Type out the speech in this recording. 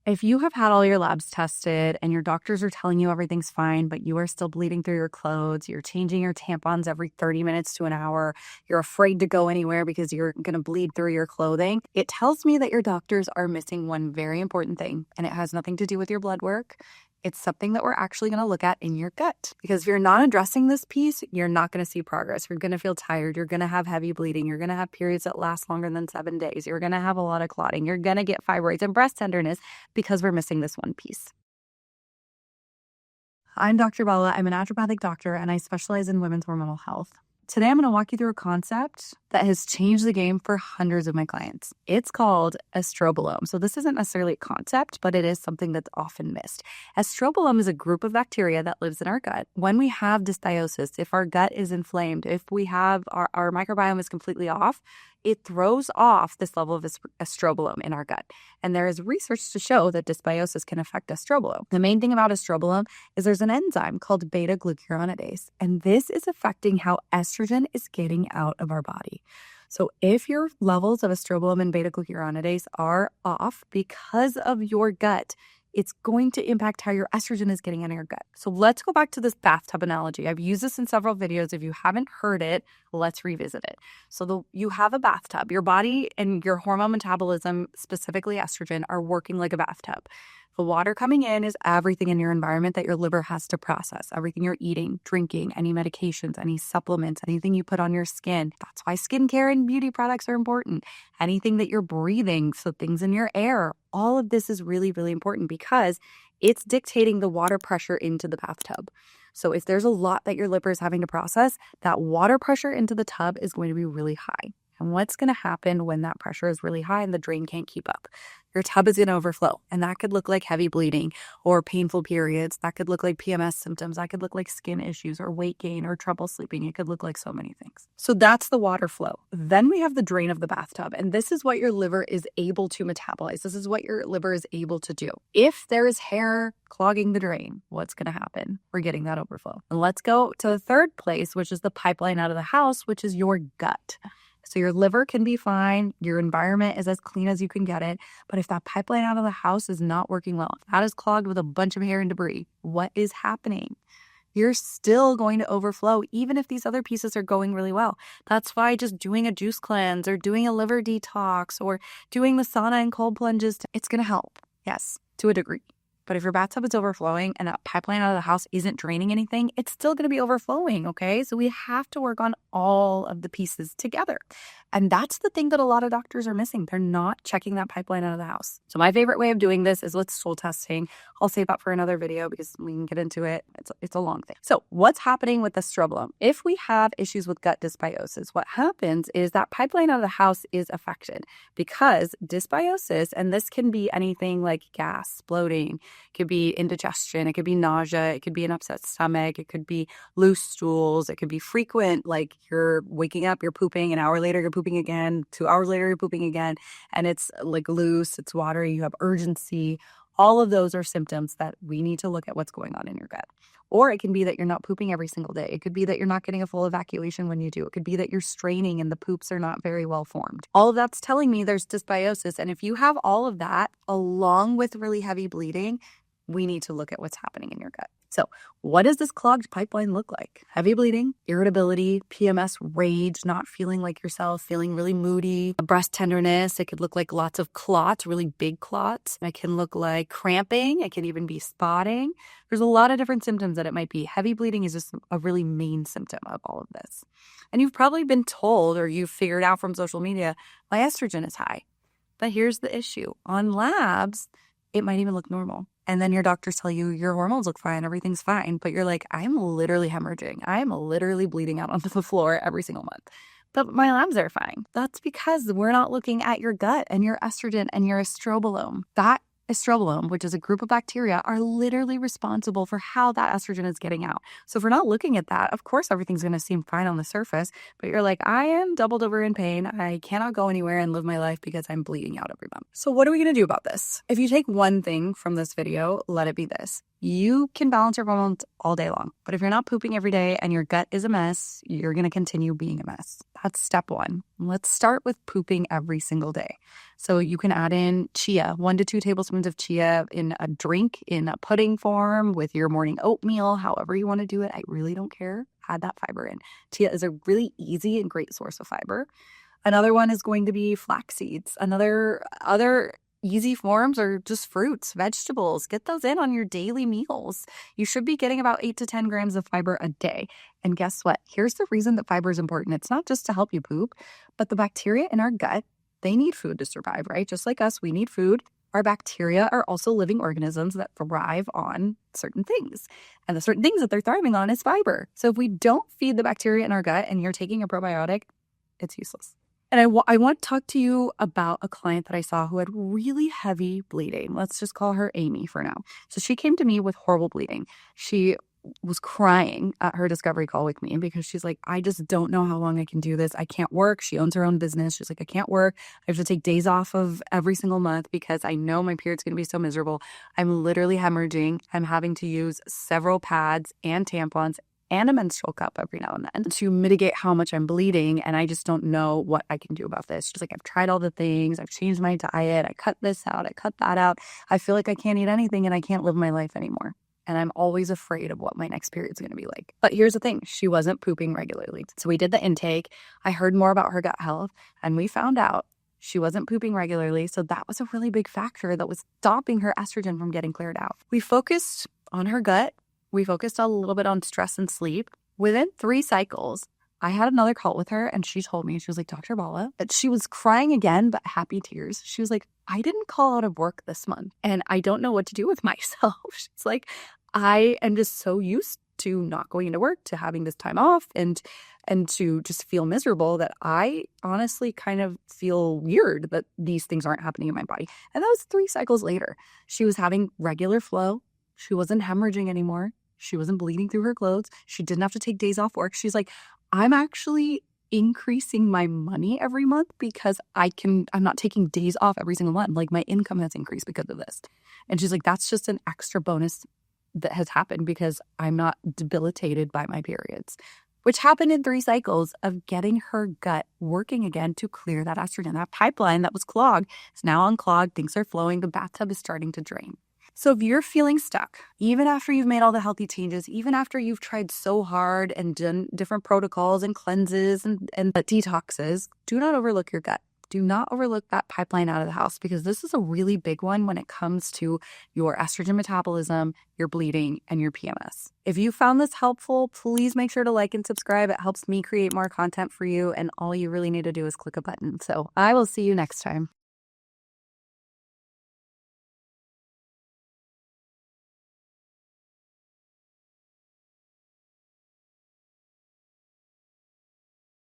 If you have had all your labs tested and your doctors are telling you everything's fine, but you are still bleeding through your clothes, you're changing your tampons every 30 minutes to an hour, you're afraid to go anywhere because you're going to bleed through your clothing, it tells me that your doctors are missing one very important thing, and it has nothing to do with your blood work. It's something that we're actually going to look at in your gut. Because if you're not addressing this piece, you're not going to see progress. You're going to feel tired. You're going to have heavy bleeding. You're going to have periods that last longer than 7 days. You're going to have a lot of clotting. You're going to get fibroids and breast tenderness because we're missing this one piece. I'm Dr. Bala. I'm a naturopathic doctor, and I specialize in women's hormonal health. Today, I'm going to walk you through a concept that has changed the game for hundreds of my clients. It's called Estrobolome. So this isn't necessarily a concept, but it is something that's often missed. Estrobolome is a group of bacteria that lives in our gut. When we have dysbiosis, if our gut is inflamed, if we have our microbiome is completely off, it throws off this level of estrobolome in our gut. And there is research to show that dysbiosis can affect estrobolome. The main thing about estrobolome is there's an enzyme called beta-glucuronidase, and this is affecting how estrogen is getting out of our body. So if your levels of estrobolome and beta-glucuronidase are off because of your gut, it's going to impact how your estrogen is getting into your gut. So let's go back to this bathtub analogy. I've used this in several videos. If you haven't heard it, let's revisit it. So you have a bathtub. Your body and your hormone metabolism, specifically estrogen, are working like a bathtub. The water coming in is everything in your environment that your liver has to process, everything you're eating, drinking, any medications, any supplements, anything you put on your skin. That's why skincare and beauty products are important. Anything that you're breathing, so things in your air, all of this is really, really important because it's dictating the water pressure into the bathtub. So if there's a lot that your liver is having to process, that water pressure into the tub is going to be really high. And what's going to happen when that pressure is really high and the drain can't keep up? Your tub is going to overflow, and that could look like heavy bleeding or painful periods. That could look like PMS symptoms. That could look like skin issues or weight gain or trouble sleeping. It could look like so many things. So that's the water flow. Then we have the drain of the bathtub, and this is what your liver is able to metabolize. This is what your liver is able to do. If there is hair clogging the drain, what's going to happen? We're getting that overflow. And let's go to the third place, which is the pipeline out of the house, which is your gut. So your liver can be fine, your environment is as clean as you can get it, but if that pipeline out of the house is not working well, if that is clogged with a bunch of hair and debris, what is happening? You're still going to overflow, even if these other pieces are going really well. That's why just doing a juice cleanse or doing a liver detox or doing the sauna and cold plunges, it's going to help. Yes, to a degree. But if your bathtub is overflowing and that pipeline out of the house isn't draining anything, it's still going to be overflowing, okay? So we have to work on all of the pieces together. And that's the thing that a lot of doctors are missing. They're not checking that pipeline out of the house. So my favorite way of doing this is with stool testing. I'll save that for another video because we can get into it. It's a long thing. So what's happening with estrobolome? If we have issues with gut dysbiosis, what happens is that pipeline out of the house is affected because dysbiosis, and this can be anything like gas, bloating, it could be indigestion, it could be nausea, it could be an upset stomach, it could be loose stools, it could be frequent, like you're waking up, you're pooping, an hour later you're pooping again, 2 hours later you're pooping again, and it's like loose, it's watery, you have urgency. All of those are symptoms that we need to look at what's going on in your gut. Or it can be that you're not pooping every single day. It could be that you're not getting a full evacuation when you do. It could be that you're straining and the poops are not very well formed. All of that's telling me there's dysbiosis. And if you have all of that along with really heavy bleeding, we need to look at what's happening in your gut. So what does this clogged pipeline look like? Heavy bleeding, irritability, PMS, rage, not feeling like yourself, feeling really moody, breast tenderness. It could look like lots of clots, really big clots. It can look like cramping. It can even be spotting. There's a lot of different symptoms that it might be. Heavy bleeding is just a really main symptom of all of this. And you've probably been told or you've figured out from social media, my estrogen is high. But here's the issue. On labs, it might even look normal. And then your doctors tell you your hormones look fine, everything's fine. But you're like, I'm literally hemorrhaging. I'm literally bleeding out onto the floor every single month. But my labs are fine. That's because we're not looking at your gut and your estrogen and your estrobolome. That estrobolome, which is a group of bacteria, are literally responsible for how that estrogen is getting out. So if we're not looking at that, of course, everything's going to seem fine on the surface, but you're like, I am doubled over in pain. I cannot go anywhere and live my life because I'm bleeding out every month. So what are we going to do about this? If you take one thing from this video, let it be this. You can balance your hormones all day long, but if you're not pooping every day and your gut is a mess, you're going to continue being a mess. That's step one. Let's start with pooping every single day. So you can add in chia, 1 to 2 tablespoons of chia in a drink, in a pudding form, with your morning oatmeal, however you want to do it. I really don't care. Add that fiber in. Chia is a really easy and great source of fiber. Another one is going to be flax seeds. Other easy forms are just fruits, vegetables. Get those in on your daily meals. You should be getting about 8 to 10 grams of fiber a day. And guess what? Here's the reason that fiber is important. It's not just to help you poop, but the bacteria in our gut, they need food to survive, right? Just like us, we need food. Our bacteria are also living organisms that thrive on certain things. And the certain things that they're thriving on is fiber. So if we don't feed the bacteria in our gut and you're taking a probiotic, it's useless. And I want to talk to you about a client that I saw who had really heavy bleeding. Let's just call her Amy for now. So she came to me with horrible bleeding. She was crying at her discovery call with me because she's like, I just don't know how long I can do this. I can't work. She owns her own business. She's like, I can't work. I have to take days off of every single month because I know my period's going to be so miserable. I'm literally hemorrhaging. I'm having to use several pads and tampons and a menstrual cup every now and then to mitigate how much I'm bleeding. And I just don't know what I can do about this. She's like, I've tried all the things. I've changed my diet. I cut this out. I cut that out. I feel like I can't eat anything and I can't live my life anymore. And I'm always afraid of what my next period's going to be like. But here's the thing. She wasn't pooping regularly. So we did the intake. I heard more about her gut health and we found out she wasn't pooping regularly. So that was a really big factor that was stopping her estrogen from getting cleared out. We focused on her gut. We focused a little bit on stress and sleep. Within 3 cycles, I had another call with her and she told me, she was like, Dr. Bala, that she was crying again, but happy tears. She was like, I didn't call out of work this month and I don't know what to do with myself. She's like, I am just so used to not going into work, to having this time off and to just feel miserable that I honestly kind of feel weird that these things aren't happening in my body. And that was 3 cycles later. She was having regular flow. She wasn't hemorrhaging anymore. She wasn't bleeding through her clothes. She didn't have to take days off work. She's like, I'm actually increasing my money every month because I'm not taking days off every single month. Like my income has increased because of this. And she's like, that's just an extra bonus that has happened because I'm not debilitated by my periods, which happened in 3 cycles of getting her gut working again to clear that estrogen. That pipeline that was clogged is now unclogged. Things are flowing. The bathtub is starting to drain. So if you're feeling stuck, even after you've made all the healthy changes, even after you've tried so hard and done different protocols and cleanses and detoxes, do not overlook your gut. Do not overlook that pipeline out of the house because this is a really big one when it comes to your estrogen metabolism, your bleeding, and your PMS. If you found this helpful, please make sure to like and subscribe. It helps me create more content for you, and all you really need to do is click a button. So I will see you next time.